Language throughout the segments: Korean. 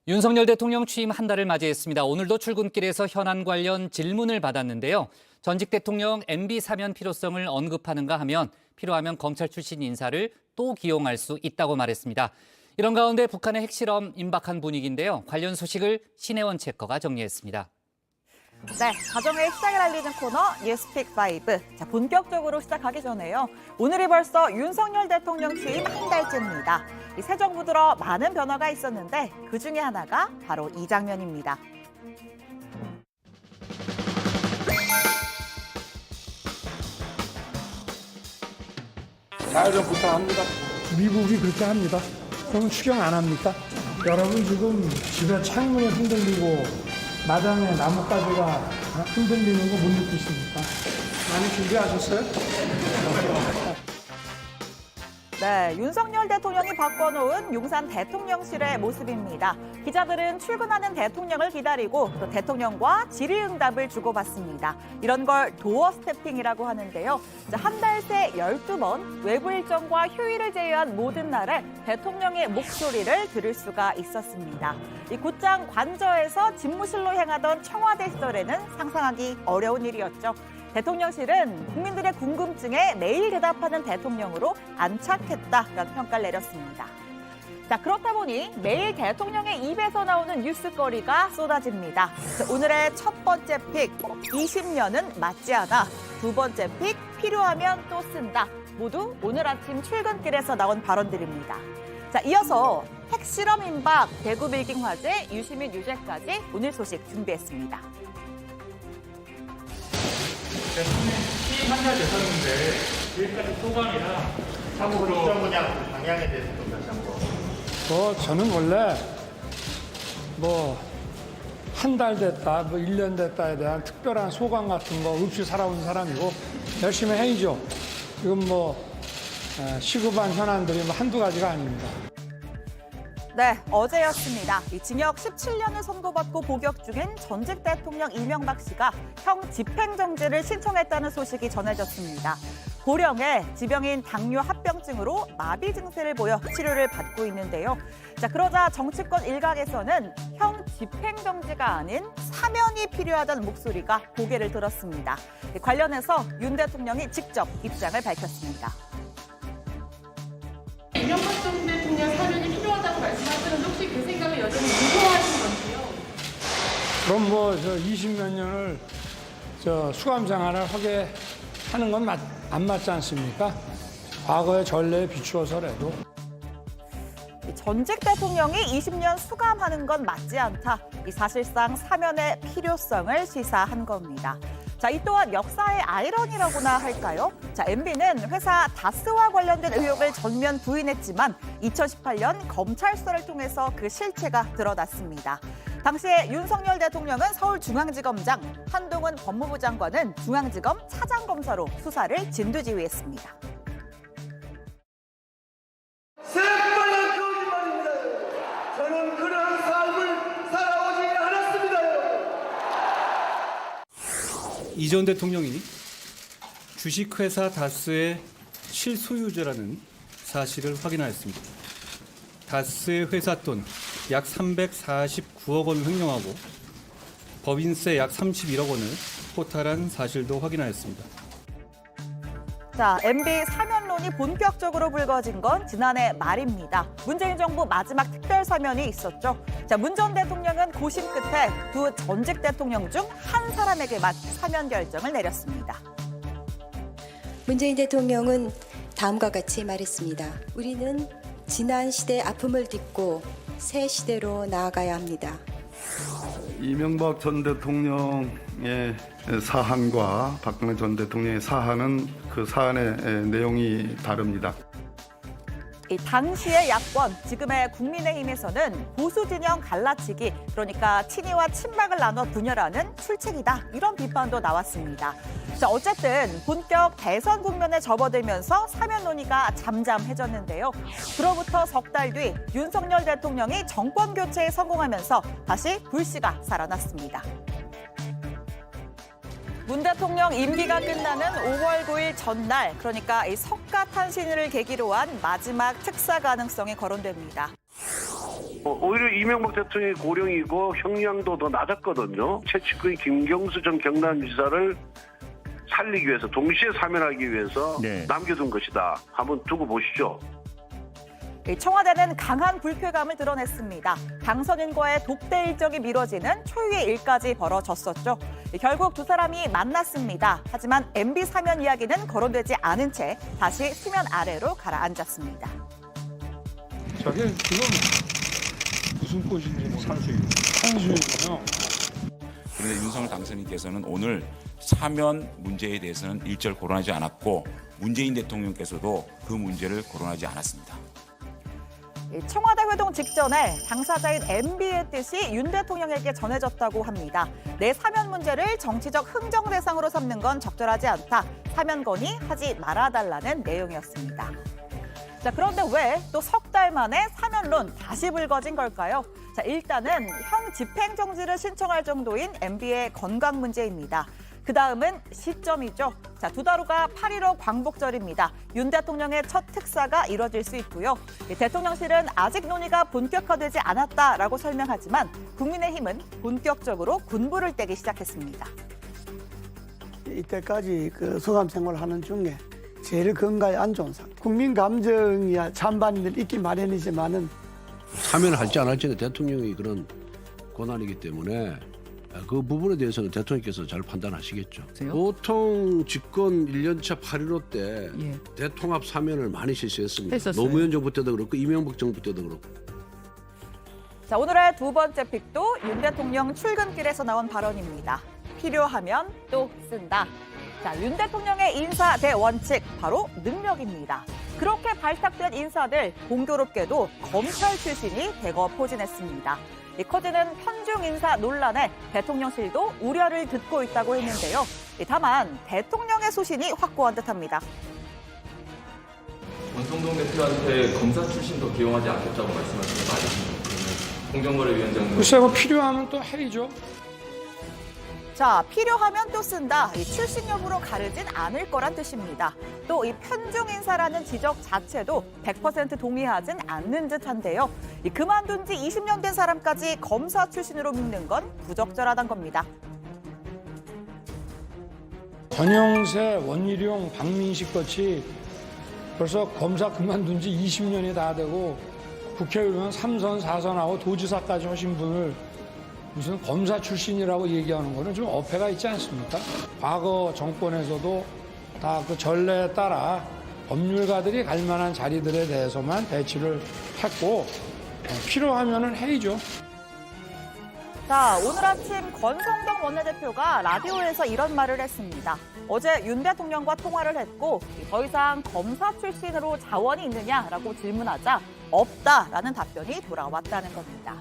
윤석열 대통령 취임 한 달을 맞이했습니다. 오늘도 출근길에서 현안 관련 질문을 받았는데요. 전직 대통령 MB 사면 필요성을 언급하는가 하면 필요하면 검찰 출신 인사를 또 기용할 수 있다고 말했습니다. 이런 가운데 북한의 핵실험 임박한 분위기인데요. 관련 소식을 신혜원 체커가 정리했습니다. 네, 가정의 시작을 알리는 코너 뉴스픽5. 자, 본격적으로 시작하기 전에요. 오늘이 벌써 윤석열 대통령 취임 한 달째입니다. 이 새 정부 들어 많은 변화가 있었는데 그 중에 하나가 바로 이 장면입니다. 잘 좀 부탁합니다. 미국이 그렇게 합니다. 그러면 추경 안 합니까? 여러분 지금 집에 창문이 흔들리고 마당에 나뭇가지가 흔들리는 거 못 느끼십니까? 많이 준비하셨어요? 네, 윤석열 대통령이 바꿔놓은 용산 대통령실의 모습입니다. 기자들은 출근하는 대통령을 기다리고 또 대통령과 질의응답을 주고받습니다. 이런 걸 도어 스태핑이라고 하는데요. 한 달 새 12번 외부 일정과 휴일을 제외한 모든 날에 대통령의 목소리를 들을 수가 있었습니다. 이 곧장 관저에서 집무실로 향하던 청와대 시절에는 상상하기 어려운 일이었죠. 대통령실은 국민들의 궁금증에 매일 대답하는 대통령으로 안착했다라는 평가를 내렸습니다. 자, 그렇다 보니 매일 대통령의 입에서 나오는 뉴스거리가 쏟아집니다. 오늘의 첫 번째 픽, 20년은 맞지 않아. 두 번째 픽, 필요하면 또 쓴다. 모두 오늘 아침 출근길에서 나온 발언들입니다. 자, 이어서 핵실험 임박, 대구 빌딩 화재, 유시민 유죄까지 오늘 소식 준비했습니다. 취임 한 달 됐었는데 지금까지 소감이나 사무국 일정 분야 방향에 대해서 좀 다시 한번. 저는 원래 한 달 됐다, 1년 됐다에 대한 특별한 소감 같은 거 없이 살아온 사람이고 열심히 해야죠. 지금 시급한 현안들이 한두 가지가 아닙니다. 네, 어제였습니다. 이 징역 17년을 선고받고 복역 중인 전직 대통령 이명박 씨가 형 집행정지를 신청했다는 소식이 전해졌습니다. 고령의 지병인 당뇨 합병증으로 마비 증세를 보여 치료를 받고 있는데요. 자, 그러자 정치권 일각에서는 형 집행정지가 아닌 사면이 필요하다는 목소리가 고개를 들었습니다. 관련해서 윤 대통령이 직접 입장을 밝혔습니다. 이명박 전 대통령 사면이 필요하다고 말씀하시는데 혹시 그 생각을 여전히 유효하신 건지요? 그럼 20몇 년을 수감 생활을 하게 하는 건 안 맞지 않습니까? 과거의 전례에 비추어서라도. 전직 대통령이 20년 수감하는 건 맞지 않다. 이 사실상 사면의 필요성을 시사한 겁니다. 자, 이 또한 역사의 아이러니라고나 할까요? 자, MB는 회사 다스와 관련된 의혹을 전면 부인했지만 2018년 검찰 수사를 통해서 그 실체가 드러났습니다. 당시에 윤석열 대통령은 서울중앙지검장, 한동훈 법무부 장관은 중앙지검 차장검사로 수사를 진두지휘했습니다. 새빨간 거짓말입니다. 저는 그러한 삶을 살아오지 않았습니다. 이전 대통령이 주식회사 다스의 실소유주라는 사실을 확인하였습니다. 다스의 회사 돈 약 349억 원을 횡령하고 법인세 약 31억 원을 포탈한 사실도 확인하였습니다. 자, MB 사면론이 본격적으로 불거진 건 지난해 말입니다. 문재인 정부 마지막 특별 사면이 있었죠. 자, 문 전 대통령은 고심 끝에 두 전직 대통령 중 한 사람에게만 사면 결정을 내렸습니다. 문재인 대통령은 다음과 같이 말했습니다. 우리는 지난 시대의 아픔을 딛고 새 시대로 나아가야 합니다. 이명박 전 대통령의 사안과 박근혜 전 대통령의 사안은 그 사안의 내용이 다릅니다. 이 당시의 야권, 지금의 국민의힘에서는 보수 진영 갈라치기, 그러니까 친이와 친박을 나눠 분열하는 출첵이다, 이런 비판도 나왔습니다. 자, 어쨌든 본격 대선 국면에 접어들면서 사면 논의가 잠잠해졌는데요. 그로부터 석 달 뒤 윤석열 대통령이 정권 교체에 성공하면서 다시 불씨가 살아났습니다. 문 대통령 임기가 끝나는 5월 9일 전날, 그러니까 이 석가탄신일을 계기로 한 마지막 특사 가능성이 거론됩니다. 오히려 이명박 대통령이 고령이고 형량도 더 낮았거든요. 최측근 김경수 전 경남지사를 살리기 위해서, 동시에 사면하기 위해서 남겨둔 것이다. 한번 두고 보시죠. 청와대는 강한 불쾌감을 드러냈습니다. 당선인과의 독대 일정이 미뤄지는 초유의 일까지 벌어졌었죠. 결국 두 사람이 만났습니다. 하지만 MB 사면 이야기는 거론되지 않은 채 다시 수면 아래로 가라앉았습니다. 저게 지금 무슨 꽃인지 산수유군요. 그런데 윤석열 당선인께서는 오늘 사면 문제에 대해서는 일절 거론하지 않았고 문재인 대통령께서도 그 문제를 거론하지 않았습니다. 청와대 회동 직전에 당사자인 MB의 뜻이 윤 대통령에게 전해졌다고 합니다. 내 사면 문제를 정치적 흥정 대상으로 삼는 건 적절하지 않다. 사면 건의하지 말아달라는 내용이었습니다. 자, 그런데 왜 또 석 달 만에 사면론 다시 불거진 걸까요? 자, 일단은 형 집행정지를 신청할 정도인 MB의 건강 문제입니다. 그 다음은 시점이죠. 자, 두 달 후가 8.15 광복절입니다. 윤 대통령의 첫 특사가 이뤄질 수 있고요. 대통령실은 아직 논의가 본격화되지 않았다라고 설명하지만 국민의힘은 본격적으로 군부를 떼기 시작했습니다. 이때까지 그 소감 생활하는 중에 제일 건강에 안 좋은 상태. 국민 감정이야 찬반이 있기 마련이지만은 사면을 할지 안 할지는 대통령이 그런 권한이기 때문에 그 부분에 대해서는 대통령께서 잘 판단하시겠죠. 보통 집권 1년차 8.15 때 대통합 사면을 많이 실시했습니다. 노무현 정부 때도 그렇고 이명박 정부 때도 그렇고. 자, 오늘의 두 번째 픽도 윤 대통령 출근길에서 나온 발언입니다. 필요하면 또 쓴다. 자, 윤 대통령의 인사 대원칙, 바로 능력입니다. 그렇게 발탁된 인사들, 공교롭게도 검찰 출신이 대거 포진했습니다. 커지는 편중 인사 논란에 대통령실도 우려를 듣고 있다고 했는데요. 다만 대통령의 소신이 확고한 듯합니다. 원성동 대표한테 검사 출신도 기용하지 않겠다고 말씀하신 거 맞으신가요? 공정거래위원장님. 글쎄 뭐 필요하면 또 해이죠. 자, 필요하면 또 쓴다. 이 출신 여부로 가르진 않을 거란 뜻입니다. 또 이 편중 인사라는 지적 자체도 100% 동의하진 않는 듯한데요. 이 그만둔 지 20년 된 사람까지 검사 출신으로 묶는 건 부적절하단 겁니다. 전영세, 원희룡, 박민식 같이 벌써 검사 그만둔 지 20년이 다 되고 국회의원 3선, 4선하고 도지사까지 하신 분을 무슨 검사 출신이라고 얘기하는 거는 좀 어폐가 있지 않습니까? 과거 정권에서도 다 그 전례에 따라 법률가들이 갈 만한 자리들에 대해서만 배치를 했고 필요하면은 해이죠. 자, 오늘 아침 권성동 원내대표가 라디오에서 이런 말을 했습니다. 어제 윤 대통령과 통화를 했고 더 이상 검사 출신으로 자원이 있느냐라고 질문하자 없다라는 답변이 돌아왔다는 겁니다.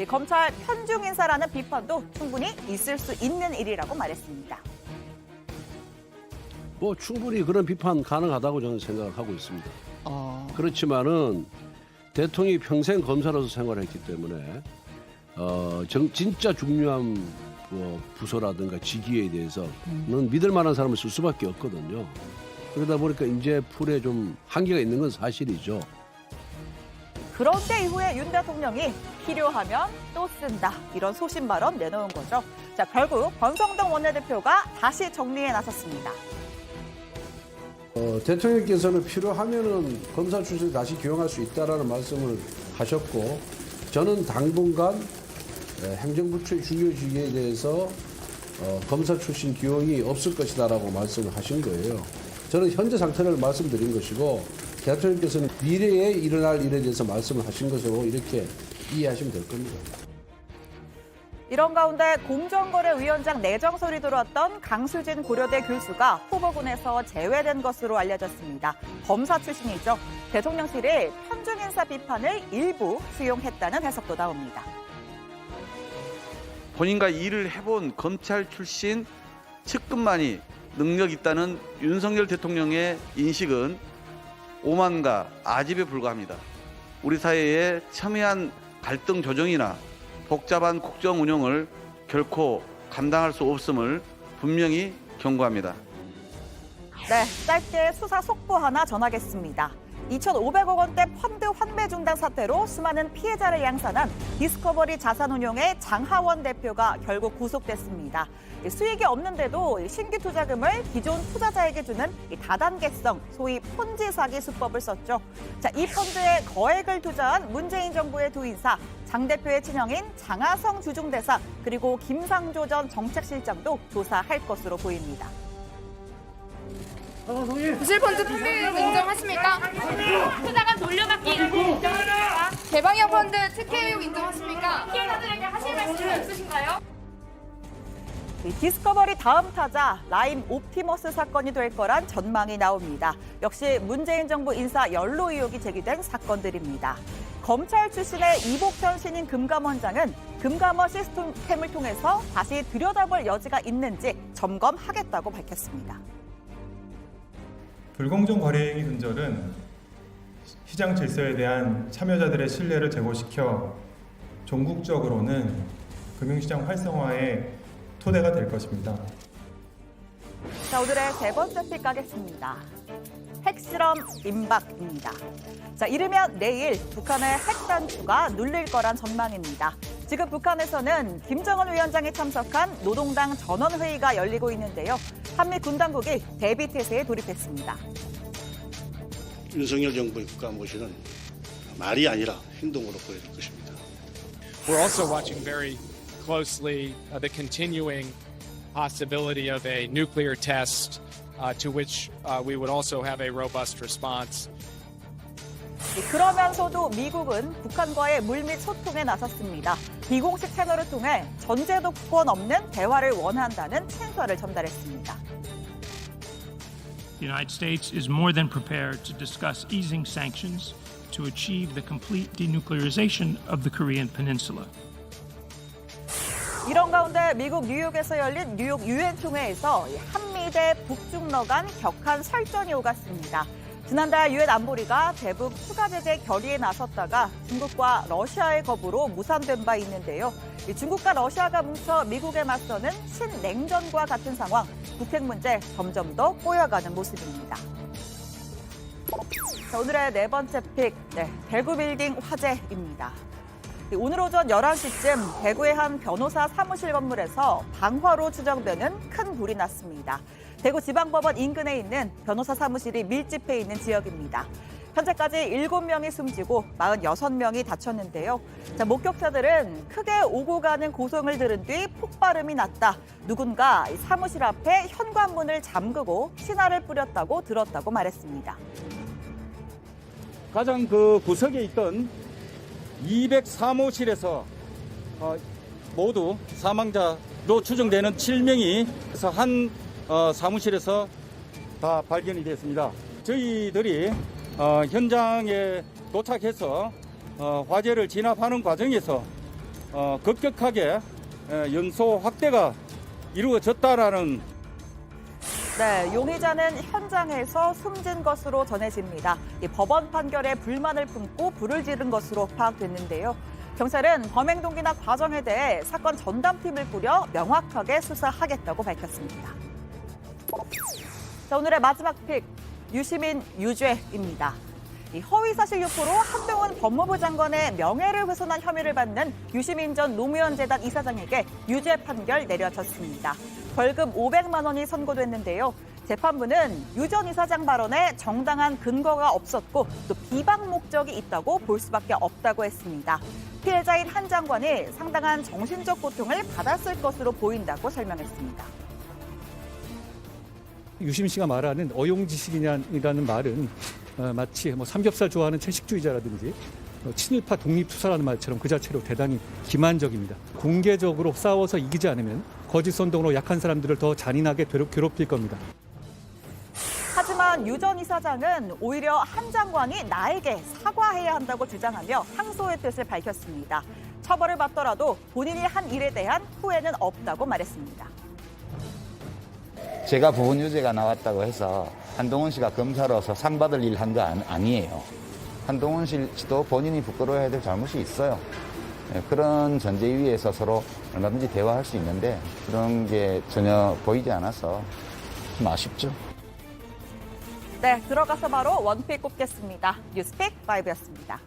검찰 편중 인사라는 비판도 충분히 있을 수 있는 일이라고 말했습니다. 뭐 충분히 그런 비판 가능하다고 저는 생각을 하고 있습니다. 그렇지만은 대통령이 평생 검사로서 생활했기 때문에 진짜 중요한 부서라든가 직위에 대해서는 믿을 만한 사람을 쓸 수밖에 없거든요. 그러다 보니까 인재 풀에 좀 한계가 있는 건 사실이죠. 그런데 이후에 윤 대통령이 필요하면 또 쓴다. 이런 소신 발언 내놓은 거죠. 자, 결국 권성동 원내대표가 다시 정리에 나섰습니다. 대통령께서는 필요하면은 검사 출신을 다시 기용할 수 있다라는 말씀을 하셨고, 저는 당분간 행정부처의 중요직에 대해서 검사 출신 기용이 없을 것이다라고 말씀을 하신 거예요. 저는 현재 상태를 말씀드린 것이고, 대통령께서는 미래에 일어날 일에 대해서 말씀을 하신 것으로 이렇게 이해하시면 될 겁니다. 이런 가운데 공정거래위원장 내정 소리 들어왔던 강수진 고려대 교수가 후보군에서 제외된 것으로 알려졌습니다. 검사 출신이죠. 대통령실이 편중 인사 비판을 일부 수용했다는 해석도 나옵니다. 본인과 일을 해본 검찰 출신 측근만이 능력 있다는 윤석열 대통령의 인식은 오만과 아집에 불과합니다. 우리 사회의 첨예한 갈등 조정이나 복잡한 국정 운영을 결코 감당할 수 없음을 분명히 경고합니다. 네, 짧게 수사 속보 하나 전하겠습니다. 2,500억 원대 펀드 환매 중단 사태로 수많은 피해자를 양산한 디스커버리 자산운용의 장하원 대표가 결국 구속됐습니다. 수익이 없는데도 신규 투자금을 기존 투자자에게 주는 다단계성, 소위 폰지 사기 수법을 썼죠. 자, 이 펀드에 거액을 투자한 문재인 정부의 두 인사, 장 대표의 친형인 장하성 주중대사, 그리고 김상조 전 정책실장도 조사할 것으로 보입니다. 부실펀드 판매율 인정하십니까? 투자금 돌려받기 인정하십니까? 개방형 펀드 특혜 의혹 인정하십니까? 피해자들에게 하실 말씀 있으신가요? 디스커버리 다음 타자 라임 옵티머스 사건이 될 거란 전망이 나옵니다. 역시 문재인 정부 인사 연루 의혹이 제기된 사건들입니다. 검찰 출신의 이복현 신임 금감원장은 금감원 시스템을 통해서 다시 들여다볼 여지가 있는지 점검하겠다고 밝혔습니다. 불공정 거래 행위 근절은 시장 질서에 대한 참여자들의 신뢰를 제고시켜 종국적으로는 금융시장 활성화에 토대가 될 것입니다. 자, 오늘의 세 번째 픽 가겠습니다. 핵실험 임박입니다. 자, 이르면 내일 북한의 핵단추가 눌릴 거란 전망입니다. 지금 북한에서는 김정은 위원장이 참석한 노동당 전원회의가 열리고 있는데요. 한미 군 당국이 대비 태세에 돌입했습니다. 윤석열 정부의 국가 모시는 말이 아니라 행동으로 보여줄 것입니다. We're also watching very closely the continuing possibility of a nuclear test to which we would also have a robust response. 그러면서도 미국은 북한과의 물밑 소통에 나섰습니다. 비공식 채널을 통해 전제 조건 없는 대화를 원한다는 친서를 전달했습니다. The United States is more than prepared to discuss easing sanctions to achieve the complete denuclearization of the Korean Peninsula. 이런 가운데 미국 뉴욕에서 열린 뉴욕 유엔 총회에서 한미 대 북중러 간 격한 설전이 오갔습니다. 지난달 유엔 안보리가 대북 추가 제재 결의에 나섰다가 중국과 러시아의 겁으로 무산된 바 있는데요. 중국과 러시아가 뭉쳐 미국에 맞서는 신냉전과 같은 상황, 북핵 문제 점점 더 꼬여가는 모습입니다. 자, 오늘의 네 번째 픽, 대구 빌딩 화재입니다. 오늘 오전 11시쯤 대구의 한 변호사 사무실 건물에서 방화로 추정되는 큰 불이 났습니다. 대구지방법원 인근에 있는 변호사 사무실이 밀집해 있는 지역입니다. 현재까지 7명이 숨지고 46명이 다쳤는데요. 자, 목격자들은 크게 오고 가는 고성을 들은 뒤 폭발음이 났다. 누군가 사무실 앞에 현관문을 잠그고 신화를 뿌렸다고 들었다고 말했습니다. 가장 그 구석에 있던 203호실에서 모두 사망자로 추정되는 7명이 한 사무실에서 다 발견이 됐습니다. 저희들이 현장에 도착해서 화재를 진압하는 과정에서 급격하게 연소 확대가 이루어졌다라는 용의자는 현장에서 숨진 것으로 전해집니다. 법원 판결에 불만을 품고 불을 지른 것으로 파악됐는데요. 경찰은 범행 동기나 과정에 대해 사건 전담팀을 꾸려 명확하게 수사하겠다고 밝혔습니다. 자, 오늘의 마지막 픽, 유시민 유죄입니다. 허위사실 유포로 한동훈 법무부 장관의 명예를 훼손한 혐의를 받는 유시민 전 노무현 재단 이사장에게 유죄 판결 내려졌습니다. 벌금 500만 원이 선고됐는데요. 재판부는 유 전 이사장 발언에 정당한 근거가 없었고 또 비방 목적이 있다고 볼 수밖에 없다고 했습니다. 피해자인 한 장관이 상당한 정신적 고통을 받았을 것으로 보인다고 설명했습니다. 유시민 씨가 말하는 어용지식이라는 말은 마치 삼겹살 좋아하는 채식주의자라든지 친일파 독립투사라는 말처럼 그 자체로 대단히 기만적입니다. 공개적으로 싸워서 이기지 않으면 거짓 선동으로 약한 사람들을 더 잔인하게 괴롭힐 겁니다. 하지만 유 전 이사장은 오히려 한 장관이 나에게 사과해야 한다고 주장하며 항소의 뜻을 밝혔습니다. 처벌을 받더라도 본인이 한 일에 대한 후회는 없다고 말했습니다. 제가 부분 유죄가 나왔다고 해서 한동훈 씨가 검사로서 상 받을 일 한 거 아니에요. 한동훈 씨도 본인이 부끄러워해야 될 잘못이 있어요. 그런 전제 위에서 서로 얼마든지 대화할 수 있는데 그런 게 전혀 보이지 않아서 좀 아쉽죠. 네, 들어가서 바로 원픽 꼽겠습니다. 뉴스픽 5였습니다.